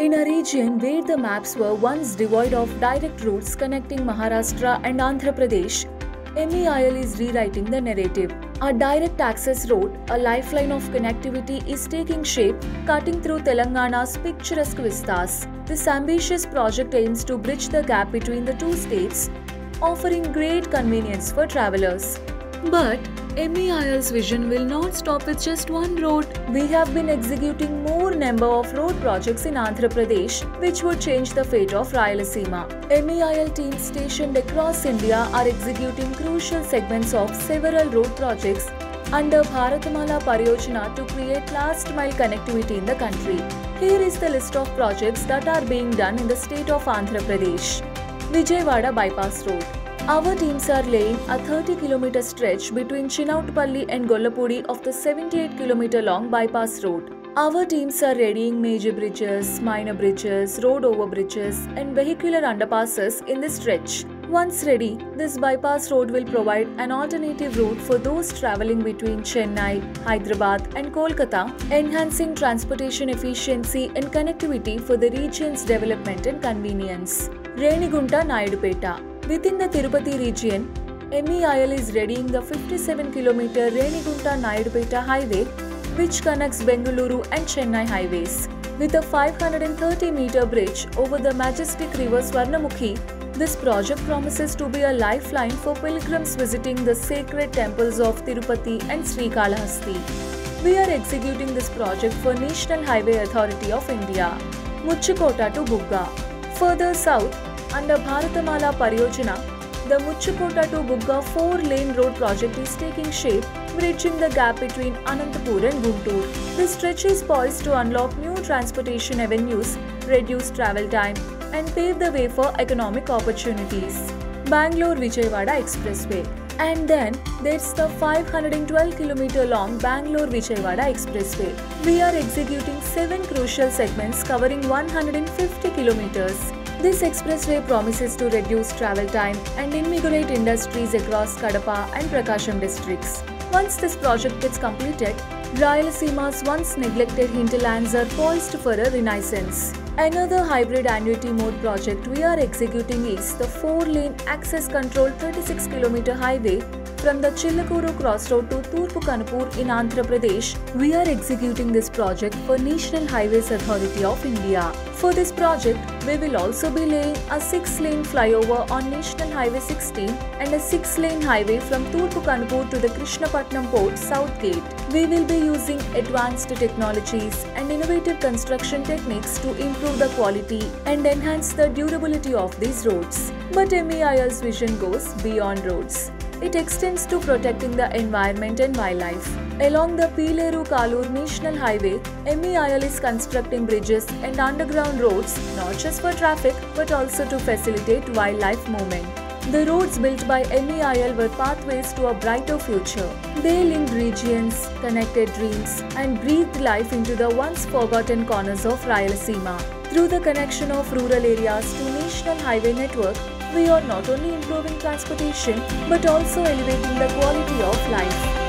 In a region where the maps were once devoid of direct routes connecting Maharashtra and Andhra Pradesh, MEIL is rewriting the narrative. A direct access road, a lifeline of connectivity, is taking shape, cutting through Telangana's picturesque vistas. This ambitious project aims to bridge the gap between the two states, offering great convenience for travelers. But MEIL's vision will not stop with just one road. We have been executing more number of road projects in Andhra Pradesh, which would change the fate of Rayalaseema. MEIL teams stationed across India are executing crucial segments of several road projects under Bharatamala Pariyojana to create last-mile connectivity in the country. Here is the list of projects that are being done in the state of Andhra Pradesh. Vijayawada Bypass Road. Our teams are laying a 30-kilometer stretch between Chinautpalli and Gollapudi of the 78-kilometer long bypass road. Our teams are readying major bridges, minor bridges, road overbridges, and vehicular underpasses in this stretch. Once ready, this bypass road will provide an alternative route for those travelling between Chennai, Hyderabad, and Kolkata, enhancing transportation efficiency and connectivity for the region's development and convenience. Renigunta Nayudupeta. Within the Tirupati region, MEIL is readying the 57-kilometer Renigunta Nayudupeta highway, which connects Bengaluru and Chennai highways. With a 530-meter bridge over the majestic river Swarnamukhi, this project promises to be a lifeline for pilgrims visiting the sacred temples of Tirupati and Srikalahasti. We are executing this project for National Highway Authority of India. Muchukota to Bugga. Further south, under Bharatamala Pariyojana, the Muchukota to Bugga 4-lane road project is taking shape, bridging the gap between Anantapur and Guntur. This stretch is poised to unlock new transportation avenues, reduce travel time, and pave the way for economic opportunities. Bangalore-Vijayawada Expressway. And then there's the 512-kilometer long Bangalore-Vijayawada Expressway. We are executing 7 crucial segments covering 150 kilometers. This expressway promises to reduce travel time and invigorate industries across Kadapa and Prakasham districts. Once this project gets completed, Rayalaseema's once neglected hinterlands are poised for a renaissance. Another hybrid annuity mode project we are executing is the 4-lane access-controlled 36-kilometer highway from the Chillakuru crossroad to Turpu Kanpur in Andhra Pradesh. We are executing this project for National Highways Authority of India. For this project, we will also be laying a 6-lane flyover on National Highway 16 and a 6-lane highway from Turpu Kanpur to the Krishnapatnam Port South Gate. We will be using advanced technologies and innovative construction techniques to improve the quality and enhance the durability of these roads. But MEIL's vision goes beyond roads. It extends to protecting the environment and wildlife. Along the Pileru-Kalur National Highway, MEIL is constructing bridges and underground roads not just for traffic but also to facilitate wildlife movement. The roads built by MEIL were pathways to a brighter future. They linked regions, connected dreams, and breathed life into the once forgotten corners of Rayalaseema. Through the connection of rural areas to National Highway Network, we are not only improving transportation but also elevating the quality of life.